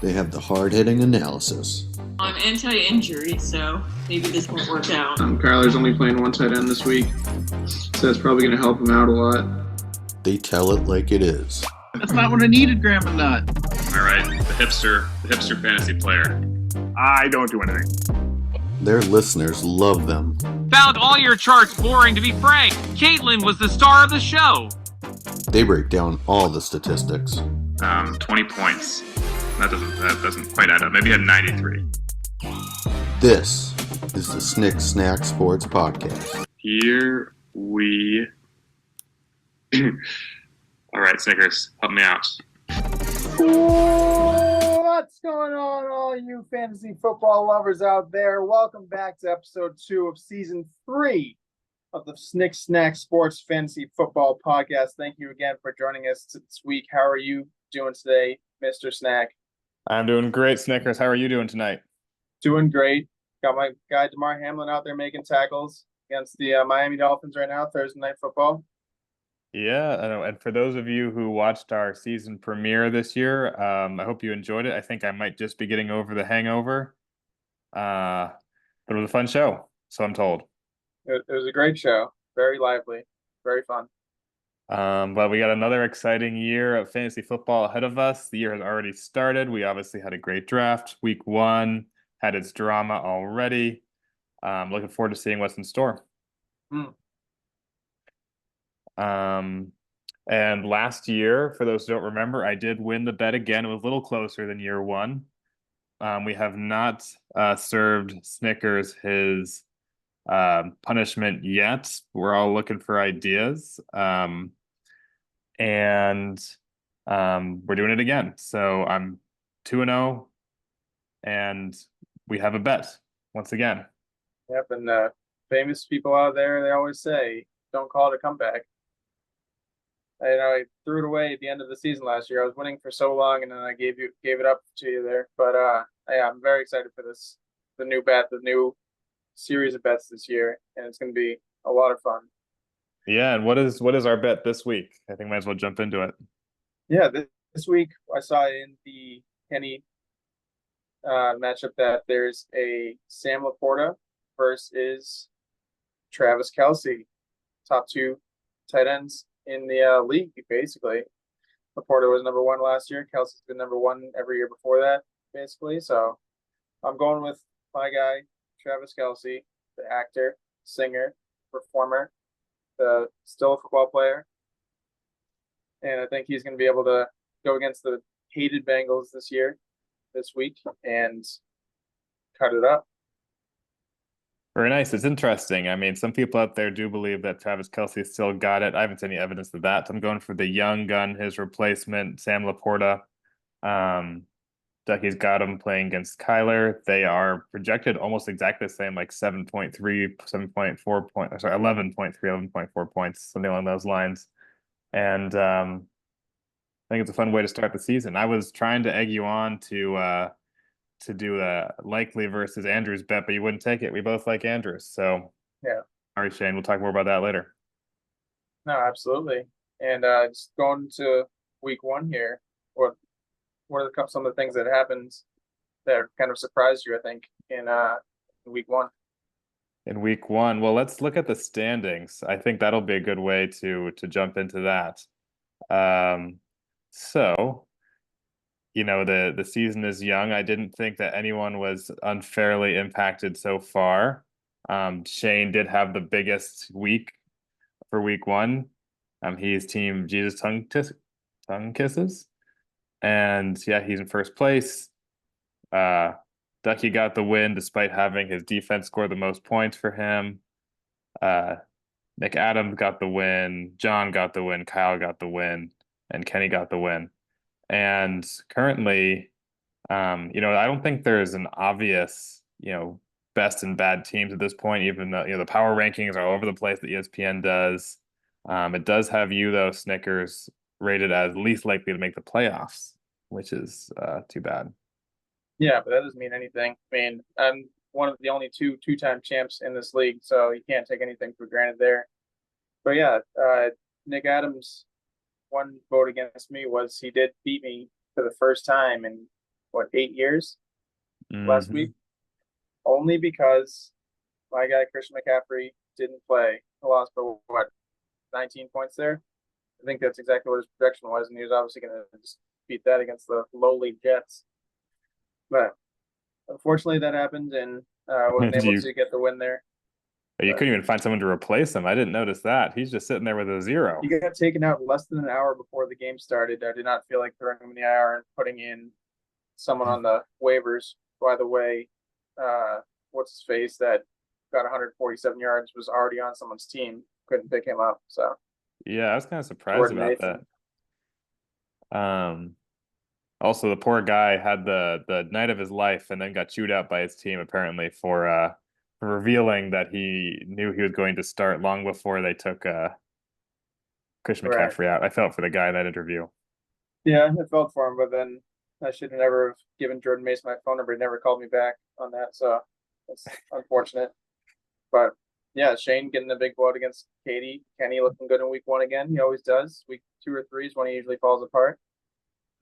They have the hard-hitting analysis. I'm anti-injury, so maybe this won't work out. Kyler's only playing one tight end this week, so that's probably going to help him out a lot. They tell it like it is. That's not what I needed, Grandma Nut. All right, the hipster fantasy player. I don't do anything. Their listeners love them. Found all your charts boring, to be frank. Caitlin was the star of the show. They break down all the statistics. 20 points. That doesn't quite add up. Maybe he had 93. This is the Snick Snack Sports Podcast. Here we... All right, Snickers, help me out. What's going on, all you fantasy football lovers out there? Welcome back to episode 2 of season 3 of the Snick Snack Sports Fantasy Football Podcast. Thank you again for joining us this week. How are you doing today, Mr. Snack? I'm doing great, Snickers. How are you doing tonight? Doing great. Got my guy DeMar Hamlin out there making tackles against the Miami Dolphins right now, Thursday Night Football. Yeah, I know. And for those of you who watched our season premiere this year, I hope you enjoyed it. I think I might just be getting over the hangover. But it was a fun show, so I'm told. It was a great show. Very lively. Very fun. But we got another exciting year of fantasy football ahead of us. The year has already started. We obviously had a great draft. Week 1 had its drama already. Looking forward to seeing what's in store. And last year, for those who don't remember, I did win the bet again. It was a little closer than year 1. We have not served Snickers his punishment yet. We're all looking for ideas. And we're doing it again. So I'm 2-0, and we have a bet once again. Yep, and famous people out there, they always say, don't call it a comeback. I threw it away at the end of the season last year. I was winning for so long, and then I gave it up to you there. But yeah, I'm very excited for this, the new bet, the new series of bets this year, and it's going to be a lot of fun. Yeah, and what is our bet this week? I think might as well jump into it. Yeah, this week I saw in the Kenny matchup that there's a Sam Laporta versus Travis Kelce, top 2 tight ends in the league, basically. Laporta was number 1 last year. Kelce's been number 1 every year before that, basically. So I'm going with my guy, Travis Kelce, the actor, singer, performer, still a football player. And I think he's going to be able to go against the hated Bengals this week, and cut it up. Very nice. It's interesting. I mean, some people out there do believe that Travis Kelce still got it. I haven't seen any evidence of that. So I'm going for the young gun, his replacement, Sam Laporta. Ducky's got him playing against Kyler. They are projected almost exactly the same, like 7.3, 7.4 points, sorry, 11.3, 11.4 points, something along those lines. And I think it's a fun way to start the season. I was trying to egg you on to do a likely versus Andrews bet, but you wouldn't take it. We both like Andrews. So yeah. All right, Shane, we'll talk more about that later. No, absolutely. And just going to week 1 here, what are some of the things that happened that kind of surprised you, I think, in week 1? In week 1, well, let's look at the standings. I think that'll be a good way to jump into that. So, you know, the season is young. I didn't think that anyone was unfairly impacted so far. Shane did have the biggest week for week 1. He's team Jesus tongue kisses. And yeah, he's in first place. Ducky got the win despite having his defense score the most points for him. Nick Adams got the win. John got the win. Kyle got the win. And Kenny got the win. And currently, I don't think there's an obvious, best and bad teams at this point, even though, the power rankings are all over the place that ESPN does. It does have you, though, Snickers, rated as least likely to make the playoffs, which is too bad. Yeah, but that doesn't mean anything. I mean, I'm one of the only two-time champs in this league, so you can't take anything for granted there. But yeah, Nick Adams' one vote against me was he did beat me for the first time in 8 years last Mhm. week, only because my guy Christian McCaffrey didn't play. He lost by 19 points there. I think that's exactly what his projection was, and he was obviously going to just beat that against the lowly Jets. But unfortunately, that happened, and wasn't able You to get the win there. couldn't even find someone to replace him. I didn't notice that. He's just sitting there with a zero. He got taken out less than an hour before the game started. I did not feel like throwing him in the IR and putting in someone on the waivers. By the way, what's his face that got 147 yards was already on someone's team. Couldn't pick him up. So Yeah, I was kind of surprised Jordan about Nathan. that. Also, the poor guy had the night of his life and then got chewed out by his team apparently for revealing that he knew he was going to start long before they took Christian Right. McCaffrey out. I felt for the guy in that interview. Yeah, I felt for him, but then I should have never given Jordan Mason my phone number. He never called me back on that, so that's unfortunate. But yeah, Shane getting the big blowout against Katie. Kenny looking good in week 1 again. He always does. Week 2 or 3 is when he usually falls apart.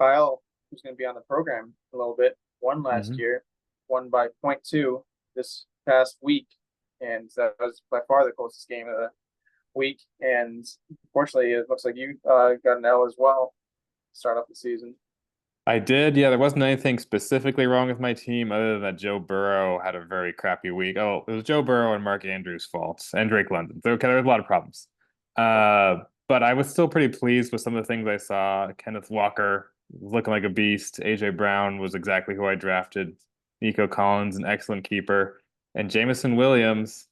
Kyle, who's going to be on the program a little bit, won last year, won by 0.2 this past week, and that was by far the closest game of the week. And unfortunately, it looks like you got an L as well to start off the season. I did. Yeah, there wasn't anything specifically wrong with my team other than that Joe Burrow had a very crappy week. Oh, it was Joe Burrow and Mark Andrews' fault and Drake London. So, okay, there was a lot of problems. But I was still pretty pleased with some of the things I saw. Kenneth Walker was looking like a beast. AJ Brown was exactly who I drafted. Nico Collins, an excellent keeper. And Jamison Williams,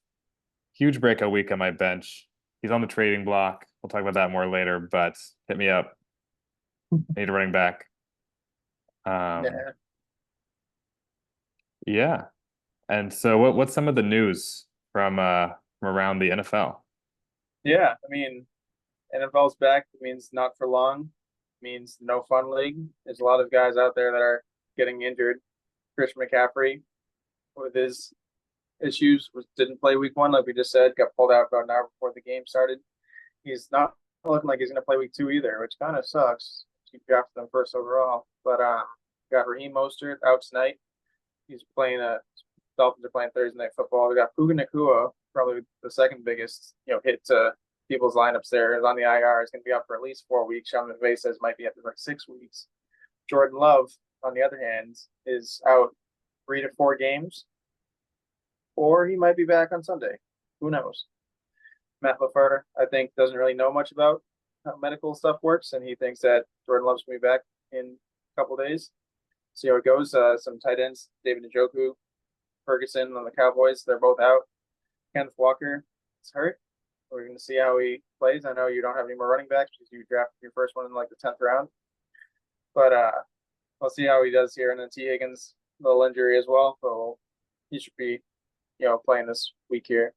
huge breakout week on my bench. He's on the trading block. We'll talk about that more later, but hit me up. Need a running back. Yeah. And so what's some of the news from around the NFL? Yeah, I mean, NFL's back. It means not for long. It means no fun league. There's a lot of guys out there that are getting injured. Christian McCaffrey, with his issues, didn't play week 1, like we just said, got pulled out about an hour before the game started. He's not looking like he's going to play week 2 either, which kind of sucks. You drafted him first overall. But got Raheem Mostert out tonight. He's playing Dolphins are playing Thursday Night Football. We got Puka Nacua, probably the second biggest hit to people's lineups there. Is on the IR. Is going to be out for at least 4 weeks. Sean McVay says might be up for like 6 weeks. Jordan Love, on the other hand, is out 3 to 4 games, or he might be back on Sunday. Who knows? Matt LaFleur, I think, doesn't really know much about how medical stuff works, and he thinks that Jordan Love's going to be back in a couple days. See how it goes. Some tight ends, David Njoku, Ferguson on the Cowboys, they're both out. Kenneth Walker is hurt. We're going to see how he plays. I know you don't have any more running backs because you drafted your first one in like the 10th round. But we'll see how he does here. And then T. Higgins, little injury as well. So he should be, playing this week here.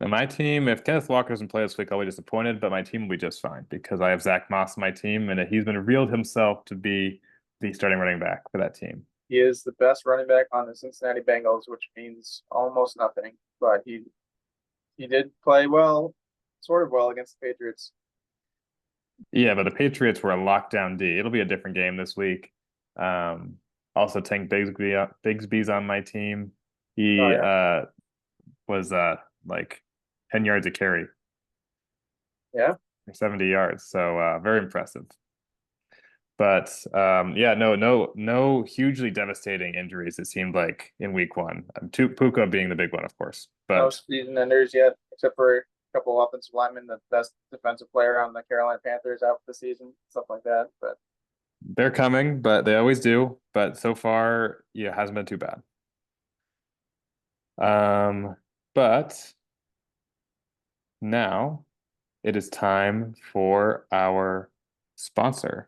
And my team, if Kenneth Walker doesn't play this week, I'll be disappointed, but my team will be just fine because I have Zach Moss on my team, and he's been revealed himself to be the starting running back for that team. He is the best running back on the Cincinnati Bengals, which means almost nothing. But he did play well, sort of well against the Patriots. Yeah, but the Patriots were a lockdown D. It'll be a different game this week. Also, Tank Bigsby's on my team. He was like 10 yards a carry. Yeah. Or 70 yards. So very impressive. But no hugely devastating injuries, it seemed like, in week 1. Puka being the big one, of course. But no season enders yet, except for a couple of offensive linemen, the best defensive player on the Carolina Panthers out for the season, stuff like that. But they're coming, but they always do. But so far, it hasn't been too bad. But now it is time for our sponsor.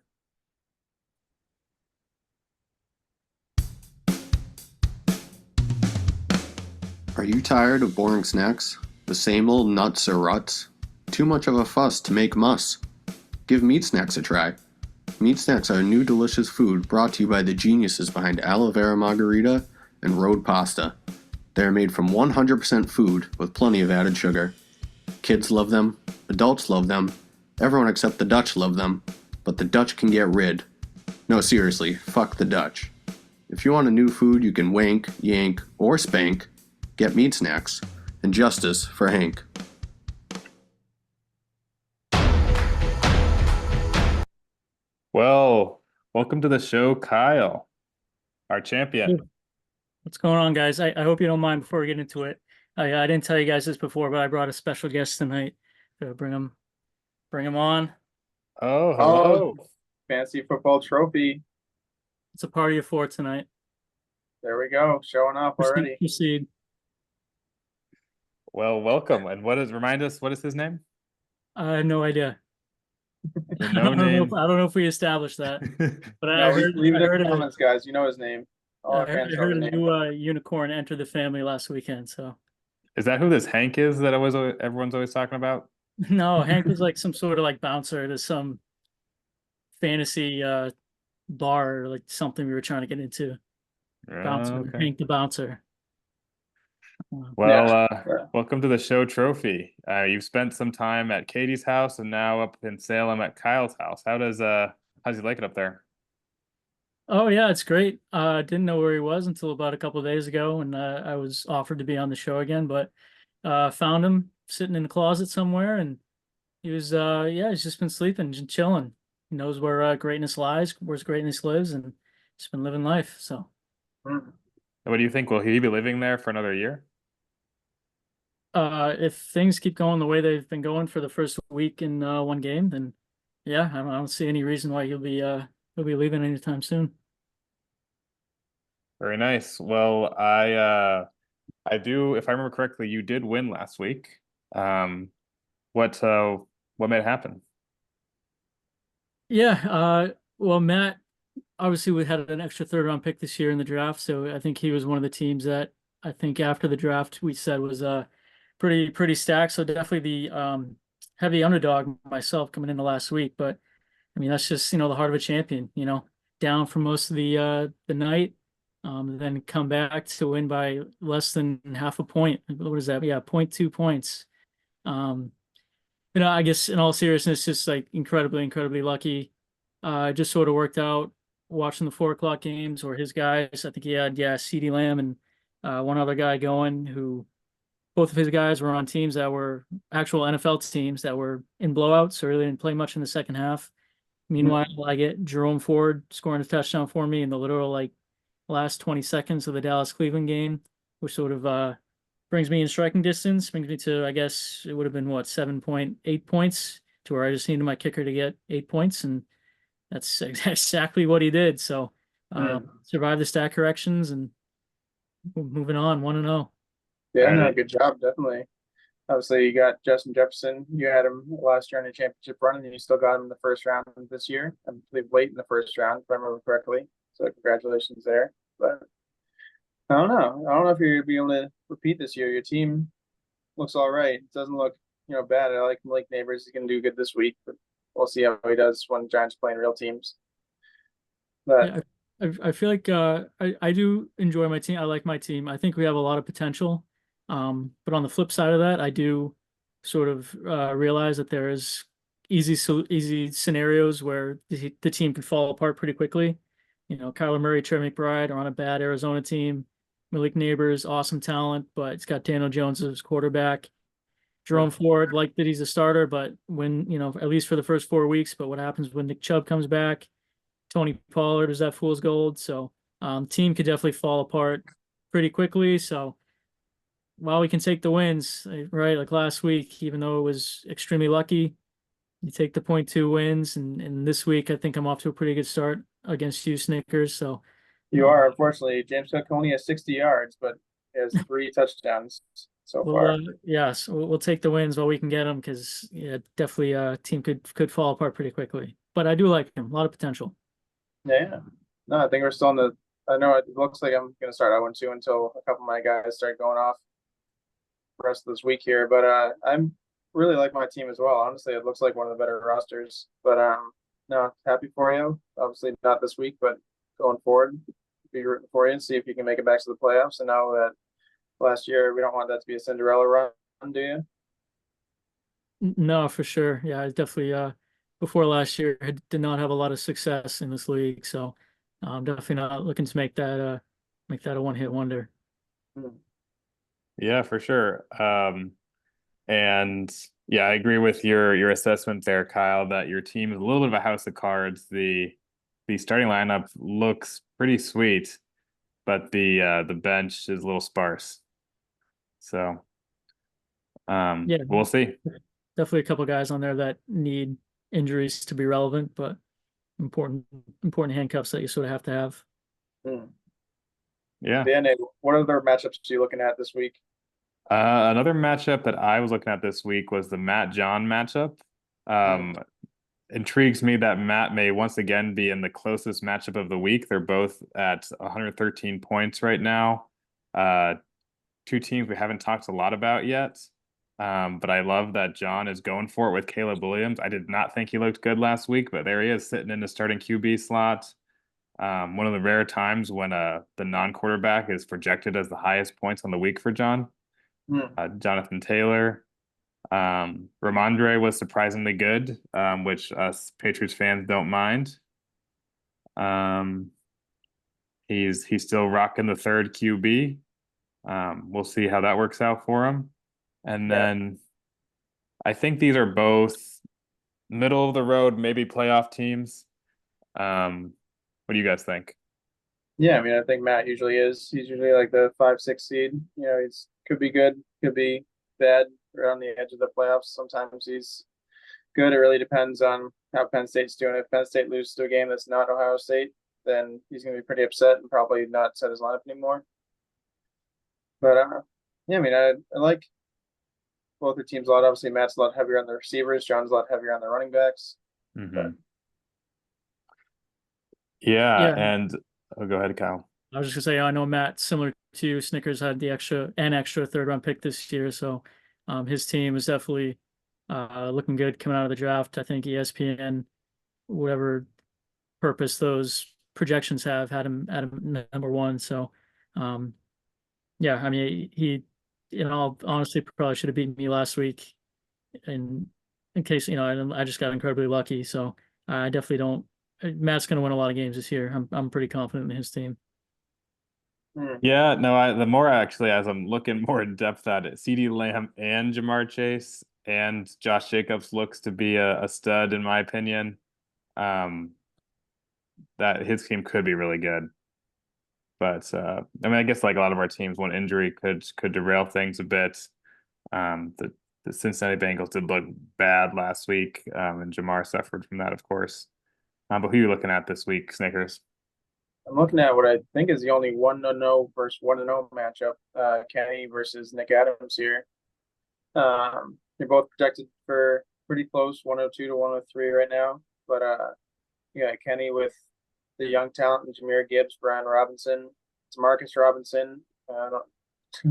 Are you tired of boring snacks? The same old nuts or ruts? Too much of a fuss to make muss? Give meat snacks a try. Meat snacks are a new delicious food brought to you by the geniuses behind Aloe Vera Margarita and Road Pasta. They are made from 100% food with plenty of added sugar. Kids love them, adults love them, everyone except the Dutch love them, but the Dutch can get rid. No, seriously, fuck the Dutch. If you want a new food you can wank, yank, or spank, get meat snacks, and justice for Hank. Well, welcome to the show, Kyle, our champion. What's going on, guys? I hope you don't mind before we get into it. I didn't tell you guys this before, but I brought a special guest tonight. So bring him on. Oh, hello. Fancy football trophy. It's a party of four tonight. There we go. Showing off already. Proceed. Well, welcome. And remind us, what is his name? I have no idea. No I don't name. I don't know if we established that, but No, I heard, leave I it in heard, the comments, guys. You know his name. All our I fans know heard the a name. new unicorn entered the family last weekend. So Is that who this Hank is that everyone's always talking about? no, Hank was like some sort of like bouncer to some fantasy bar or like something we were trying to get into. Bouncer, Okay. Hank the bouncer. Well, Yeah. welcome to the show trophy. You've spent some time at Katie's house and now up in Salem at Kyle's house. How's he like it up there? Oh yeah, it's great. Didn't know where he was until about a couple of days ago, and I was offered to be on the show again, but found him sitting in the closet somewhere, and he was he's just been sleeping, just chilling. He knows where greatness lies, where greatness lives, and just been living life. So What do you think? Will he be living there for another year? if things keep going the way they've been going for the first week in one game, then yeah, I don't see any reason why he'll be leaving anytime soon. Very nice. Well, I do, if I remember correctly, you did win last week. What made it happen? Yeah, well, Matt, obviously we had an extra third round pick this year in the draft, so I think he was one of the teams that I think after the draft we said was pretty stacked. So definitely the heavy underdog myself coming into last week, but I mean that's just the heart of a champion, down for most of the night, then come back to win by less than half a point. What is that? Yeah, 0.2 points. I guess in all seriousness, just like incredibly lucky. Just sort of worked out watching the 4 o'clock games or his guys. I think he had, CeeDee Lamb and one other guy going who both of his guys were on teams that were actual NFL teams that were in blowouts, so really didn't play much in the second half. Meanwhile, I get Jerome Ford scoring a touchdown for me in the literal like last 20 seconds of the Dallas Cleveland game, which sort of brings me in striking distance, brings me to, I guess it would have been 7.8 points to where I just needed my kicker to get 8 points. And that's exactly what he did. So survived the stat corrections and moving on 1-0. Yeah, no, good job, definitely. Obviously, you got Justin Jefferson. You had him last year in the championship run, and you still got him in the first round this year. I believe late in the first round, if I remember correctly. So congratulations there. But I don't know. I don't know if you're gonna be able to repeat this year. Your team looks all right. It doesn't look, bad. I like Malik Neighbors. He's gonna do good this week, but we'll see how he does when Giants playing real teams. But I feel like I do enjoy my team. I like my team. I think we have a lot of potential. But on the flip side of that, I do sort of realize that there is easy scenarios where the team can fall apart pretty quickly. Kyler Murray, Trey McBride are on a bad Arizona team. Malik Neighbors, awesome talent, but it's got Daniel Jones as quarterback. Jerome Ford, like that he's a starter, but when, at least for the first 4 weeks, but what happens when Nick Chubb comes back? Tony Pollard is that fool's gold. So team could definitely fall apart pretty quickly. So while we can take the wins, right, like last week, even though it was extremely lucky, you take the 0.2 wins. And this week, I think I'm off to a pretty good start against you, Snickers. So you are, unfortunately. James Cook only has 60 yards, but he has 3 touchdowns so far. Yes, we'll take the wins while we can get them because definitely team could fall apart pretty quickly. But I do like him, a lot of potential. Yeah. No, I think we're still in the. I know it looks like I'm going to start 0-2 until a couple of my guys start going off the rest of this week here. But I'm really like my team as well. Honestly, it looks like one of the better rosters. But no, happy for you. Obviously not this week, but going forward, be rooting for you and see if you can make it back to the playoffs. And now that last year, we don't want that to be a Cinderella run, do you? No, for sure. Yeah, I definitely before last year did not have a lot of success in this league. So I'm definitely not looking to make that a one-hit wonder. Yeah, for sure. And yeah, I agree with your assessment there, Kyle, that your team is a little bit of a house of cards. The starting lineup looks pretty sweet, but the bench is a little sparse. So Yeah, we'll see. definitely a couple guys on there that need injuries to be relevant, but important handcuffs that you sort of have to have. Yeah. Dan, what other matchups are you looking at this week? Another matchup that I was looking at this week was the Matt John matchup. Intrigues me that Matt may once again be in the closest matchup of the week. They're both at 113 points right now. Two teams we haven't talked a lot about yet. But I love that John is going for it with Caleb Williams. I did not think he looked good last week, but there he is sitting in the starting QB slot. One of the rare times when the non-quarterback is projected as the highest points on the week for John. Jonathan Taylor. Ramondre was surprisingly good, which us Patriots fans don't mind. He's still rocking the third QB. We'll see how that works out for him. And then I think these are both middle of the road, maybe playoff teams. What do you guys think? Yeah, I mean, I think Matt usually is. He's usually like the 5-6 seed. You know, he's could be good, could be bad, or on the edge of the playoffs. Sometimes he's good. It really depends on how Penn State's doing. If Penn State loses to a game that's not Ohio State, then he's going to be pretty upset and probably not set his lineup anymore. But yeah, I mean, I like both the teams a lot. Obviously, Matt's a lot heavier on the receivers. John's a lot heavier on the running backs. Mm-hmm. Yeah, and go ahead, Kyle. I was just gonna say, I know Matt, similar to Snickers, had the extra third round pick this year, so his team is definitely looking good coming out of the draft. I think ESPN, whatever purpose those projections have, had him at number one. So yeah, I mean, he, in all honesty, probably should have beaten me last week, in case, you know, I just got incredibly lucky. So I definitely don't. Matt's going to win a lot of games this year. I'm pretty confident in his team. Yeah, no, the more actually, as I'm looking more in depth at it, CeeDee Lamb and Jamar Chase and Josh Jacobs looks to be a stud in my opinion. That his team could be really good. But I mean, I guess like a lot of our teams, one injury could derail things a bit. The Cincinnati Bengals did look bad last week, and Jamar suffered from that, of course. But who are you looking at this week, Snickers? I'm looking at what I think is the only 1-0 versus 1-0 matchup. Kenny versus Nick Adams here. They're both projected for pretty close, 102 to 103 right now. But yeah, Kenny with the young talent and Jahmyr Gibbs, Brian Robinson, Marcus Robinson.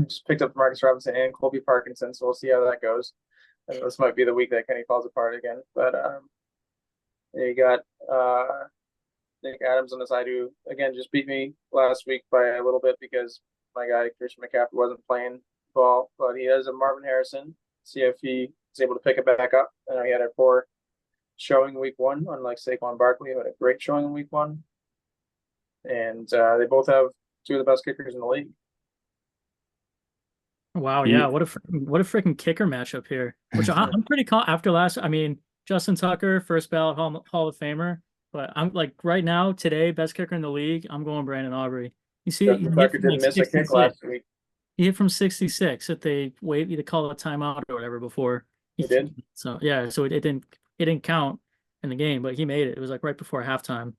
Just picked up Marcus Robinson and Colby Parkinson, so we'll see how that goes. And this might be the week that Kenny falls apart again. But you got Nick Adams on the side, who again just beat me last week by a little bit because my guy Christian McCaffrey wasn't playing ball. But he has a Marvin Harrison. See if he is able to pick it back up. I know he had a poor showing week one, unlike Saquon Barkley, who had a great showing in week one. And they both have two of the best kickers in the league. Wow, yeah, what a freaking kicker matchup here. Which I'm pretty after last. I mean, Justin Tucker, first ballot Hall of Famer, but I'm like right now today, best kicker in the league. I'm going Brandon Aubrey. You see, Tucker didn't miss a kick last week. He hit from 66 if they either call a timeout or whatever before. He did. So yeah, so it didn't count in the game, but he made it. It was like right before halftime.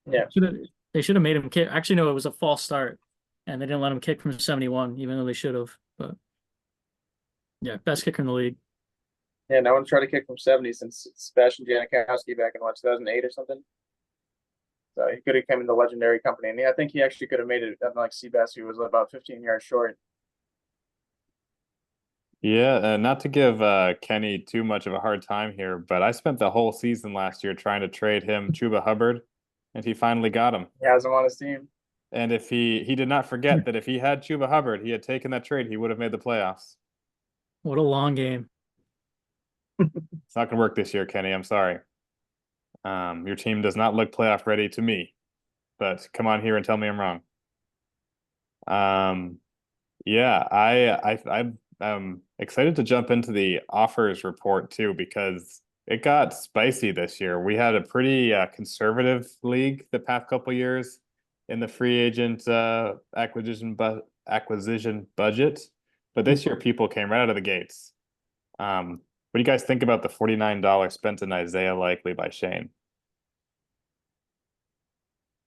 Yeah. They should have made him kick. Actually, no, it was a false start, and they didn't let him kick from 71, even though they should have. But yeah, best kicker in the league. Yeah, no one's tried to kick from 70 since Sebastian Janikowski back in 2008 or something. So he could have come in the legendary company, and I think he actually could have made it. Unlike Seabass, who was about 15 yards short. Yeah, not to give Kenny too much of a hard time here, but I spent the whole season last year trying to trade him Chuba Hubbard, and he finally got him. He has him on his team. And if he did not forget that if he had Chuba Hubbard, he had taken that trade, he would have made the playoffs. What a long game. It's not going to work this year, Kenny. I'm sorry. Your team does not look playoff ready to me, but come on here and tell me I'm wrong. Yeah, I'm excited to jump into the offers report too because it got spicy this year. We had a pretty conservative league the past couple years in the free agent acquisition budget, but this year people came right out of the gates. What do you guys think about the $49 spent in Isaiah Likely by Shane?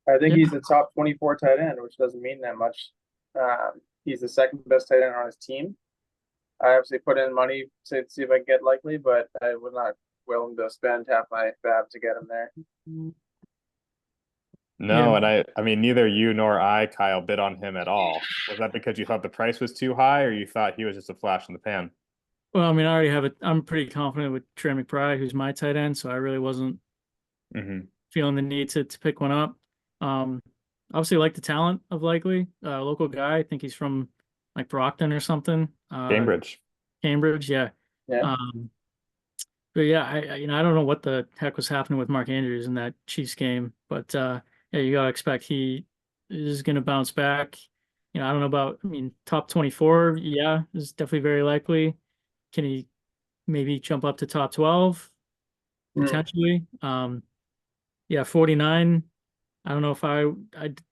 I think Yeah. he's the top 24 tight end, which doesn't mean that much. He's the second best tight end on his team. I obviously put in money to see if I can get Likely, but I was not willing to spend half my fab to get him there. No, Yeah. and I mean neither you nor I, Kyle, bid on him at all. Was that because you thought the price was too high, or you thought he was just a flash in the pan? Well, I mean, I already have it. I'm pretty confident with Trey McBride, who's my tight end, so I really wasn't feeling the need to pick one up. Obviously like the talent of Likely, local guy. I think he's from like Brockton or something. Cambridge. Cambridge, yeah. Yeah. But yeah, I don't know what the heck was happening with Mark Andrews in that Chiefs game, but yeah, you gotta expect he is gonna bounce back. I don't know about. I mean, top 24, yeah, is definitely very likely. Can he maybe jump up to top 12 potentially? Yeah, 49. I don't know if I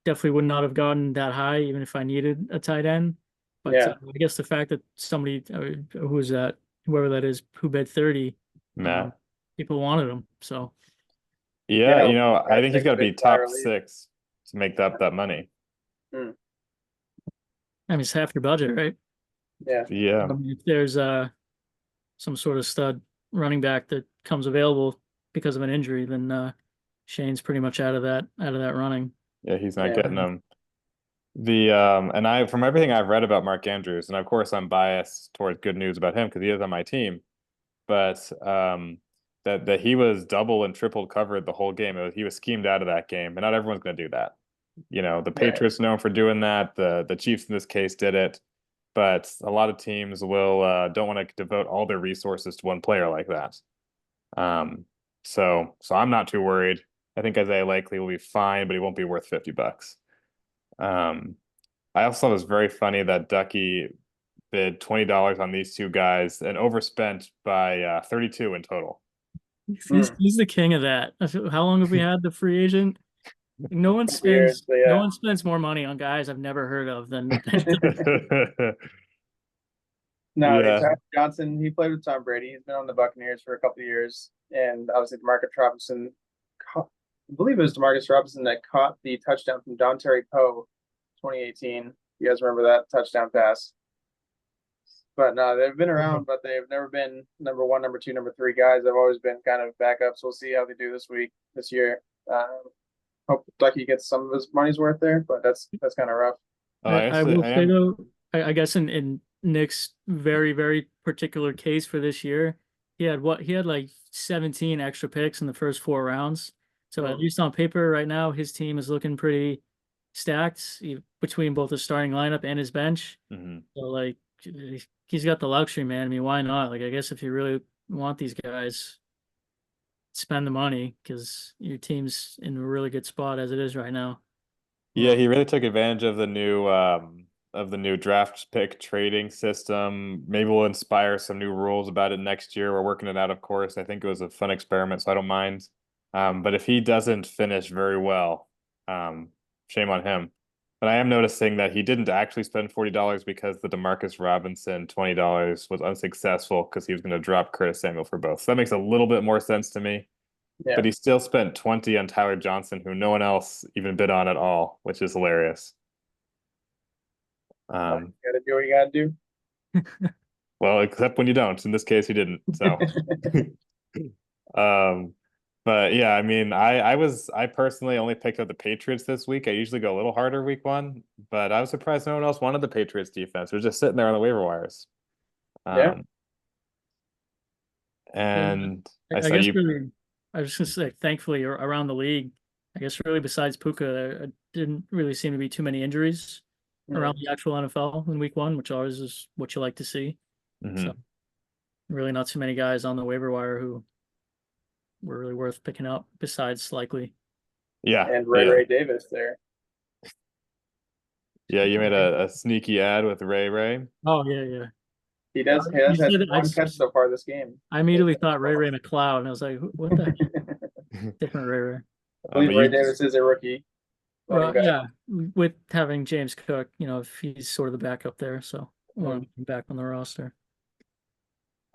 definitely would not have gotten that high even if I needed a tight end. But Yeah. I guess the fact that somebody who was that, whoever that is, who bid 30, Matt. people wanted him. So Yeah, Yeah, I think he's got to be top relief. 6 to make up that money. I mean, it's half your budget, right? Yeah. Yeah. I mean, if there's some sort of stud running back that comes available because of an injury, then Shane's pretty much out of that running. Yeah, he's not Yeah. getting them. And from everything I've read about Mark Andrews, and of course I'm biased towards good news about him because he is on my team, but that he was double and triple covered the whole game. He was schemed out of that game, and not everyone's going to do that. The Patriots known for doing that. The Chiefs in this case did it, but a lot of teams will don't want to devote all their resources to one player like that. So I'm not too worried. I think Isaiah Likely will be fine, but he won't be worth $50. I also thought it was very funny that Ducky bid $20 on these two guys and overspent by 32 in total. He's the king of that. How long have we had the free agent? No one spends Years, but yeah. no one spends more money on guys I've never heard of than No, Yeah. Tyler Johnson, he played with Tom Brady. He's been on the Buccaneers for a couple of years. And obviously Demarcus Robinson, I believe it was Demarcus Robinson that caught the touchdown from Don Terry Poe 2018. You guys remember that touchdown pass? But no, they've been around, but they've never been number 1, number 2, number 3 guys. They've always been kind of backups. We'll see how they do this year. Hope Ducky gets some of his money's worth there, but that's kind of rough. I will say though, I guess in Nick's very, very particular case for this year, he had like 17 extra picks in the first 4 rounds. So at least on paper right now, his team is looking pretty stacked between both the starting lineup and his bench. So like he's got the luxury, man. I mean, why not? Like, I guess if you really want these guys, spend the money because your team's in a really good spot as it is right now. Yeah, he really took advantage of the new draft pick trading system. Maybe we'll inspire some new rules about it next year. We're working it out, of course. I think it was a fun experiment, so I don't mind. But if he doesn't finish very well, shame on him. But I am noticing that he didn't actually spend $40 because the Demarcus Robinson $20 was unsuccessful because he was going to drop Curtis Samuel for both. So that makes a little bit more sense to me. Yeah. But he still spent 20 on Tyler Johnson, who no one else even bid on at all, which is hilarious. You gotta do what you gotta do. Well, except when you don't. In this case, he didn't. So, but yeah, I mean, I personally only picked up the Patriots this week. I usually go a little harder week 1, but I was surprised no one else wanted the Patriots defense. It was just sitting there on the waiver wires. Yeah. And I saw guess you. really, I was just gonna say, thankfully around the league, I guess really besides Puka, there didn't really seem to be too many injuries around the actual NFL in week 1, which always is what you like to see. So really not too many guys on the waiver wire who were really worth picking up besides likely. Yeah, And Ray Davis there. yeah. You made a sneaky ad with Ray. Oh yeah. He does You have said it, one catch so far this game. I immediately thought Ray McLeod, and I was like, what the I different Ray? believe But Ray you- Davis is a rookie. running Well, back. yeah, with having James Cook, if he's sort of the backup there, so I want him back on the roster.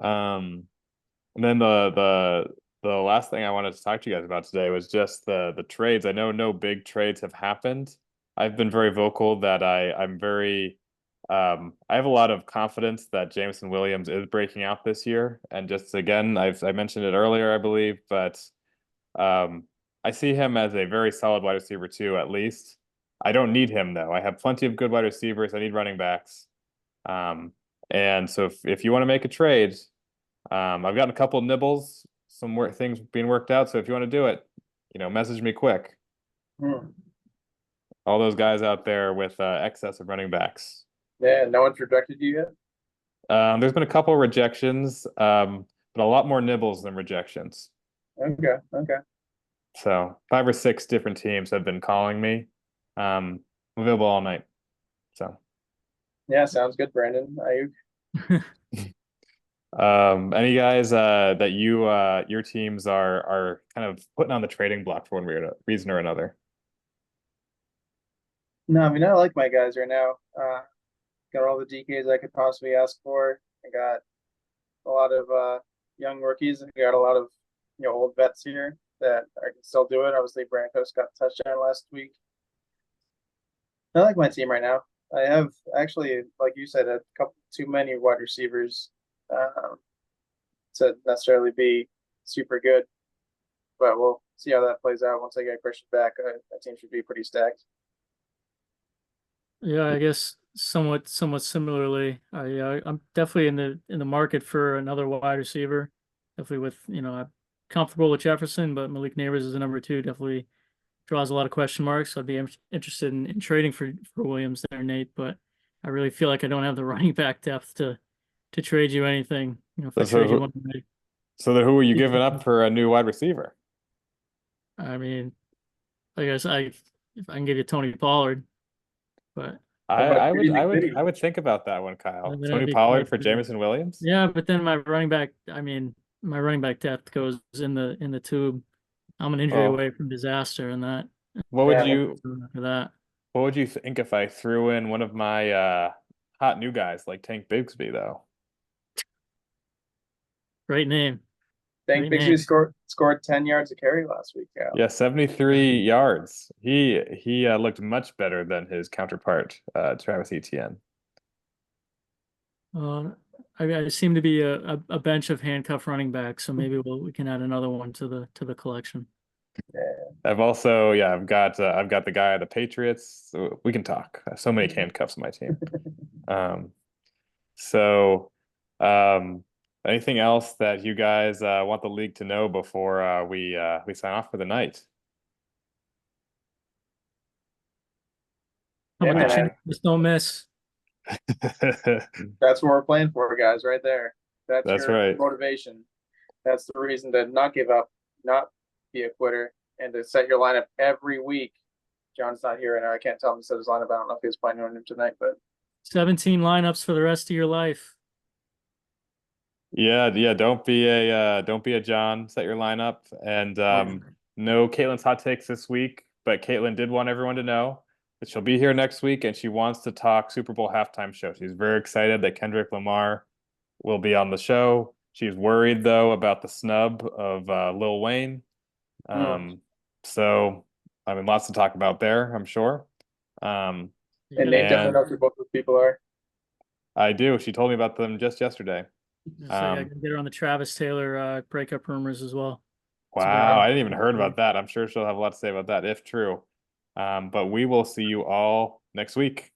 And then the last thing I wanted to talk to you guys about today was just the trades. I know no big trades have happened. I've been very vocal that I'm very I have a lot of confidence that Jameson Williams is breaking out this year. And just again, I mentioned it earlier, I believe, but I see him as a very solid wide receiver too, at least. I don't need him though. I have plenty of good wide receivers. I need running backs. And so if you want to make a trade, I've gotten a couple of nibbles, some things being worked out. So if you want to do it, message me quick. All those guys out there with excess of running backs. Yeah, no one's rejected you yet? There's been a couple of rejections, but a lot more nibbles than rejections. Okay. So 5 or 6 different teams have been calling me. I'm available all night. So Yeah, sounds good, Brandon. any guys that your teams are kind of putting on the trading block for one reason or another? No, I mean, I like my guys right now. Got all the DKs I could possibly ask for. I got a lot of young rookies. I got a lot of old vets here that I can still do it. Obviously, Brancos got a touchdown last week. I like my team right now. I have actually, like you said, a couple too many wide receivers to necessarily be super good. But we'll see how that plays out once I get Christian back. That team should be pretty stacked. Yeah, I guess somewhat similarly. I'm definitely in the market for another wide receiver. Definitely with I'm comfortable with Jefferson, but Malik Neighbors is a number 2. Definitely draws a lot of question marks. So I'd be interested in trading for Williams there, Nate. But I really feel like I don't have the running back depth to trade you anything. If I trade you one, so who are you giving up for a new wide receiver? I mean, I guess if I can give you Tony Pollard. But I would think about that one, Kyle. Tony Pollard for Jameson Williams? Yeah, but then my running back depth goes in the tube. I'm an injury away from disaster in that. What would you think if I threw in one of my hot new guys like Tank Bigsby though? Great name. Tank Bigsby scored 10 yards a carry last week. Yeah, 73 yards. He looked much better than his counterpart, Travis Etienne. I seem to be a bench of handcuff running backs, so maybe we can add another one to the collection. Yeah. I've got the guy at the Patriots. So we can talk. I have so many handcuffs on my team. Anything else that you guys want the league to know before we sign off for the night? Just don't miss. That's what we're playing for, guys, right there. That's your right. motivation. That's the reason to not give up, not be a quitter, and to set your lineup every week. John's not here right now. I can't tell him to set his lineup. I don't know if he was planning on him tonight, but 17 lineups for the rest of your life. Yeah. Don't be a John. Set your lineup. And no Caitlin's hot takes this week, but Caitlin did want everyone to know that she'll be here next week, and she wants to talk Super Bowl halftime show. She's very excited that Kendrick Lamar will be on the show. She's worried though about the snub of Lil Wayne. So lots to talk about there, I'm sure. And Nate definitely knows who both those people are. I do. She told me about them just yesterday. I can get her on the Travis Taylor breakup rumors as well. Wow, I didn't even heard about that. I'm sure she'll have a lot to say about that if true. But we will see you all next week.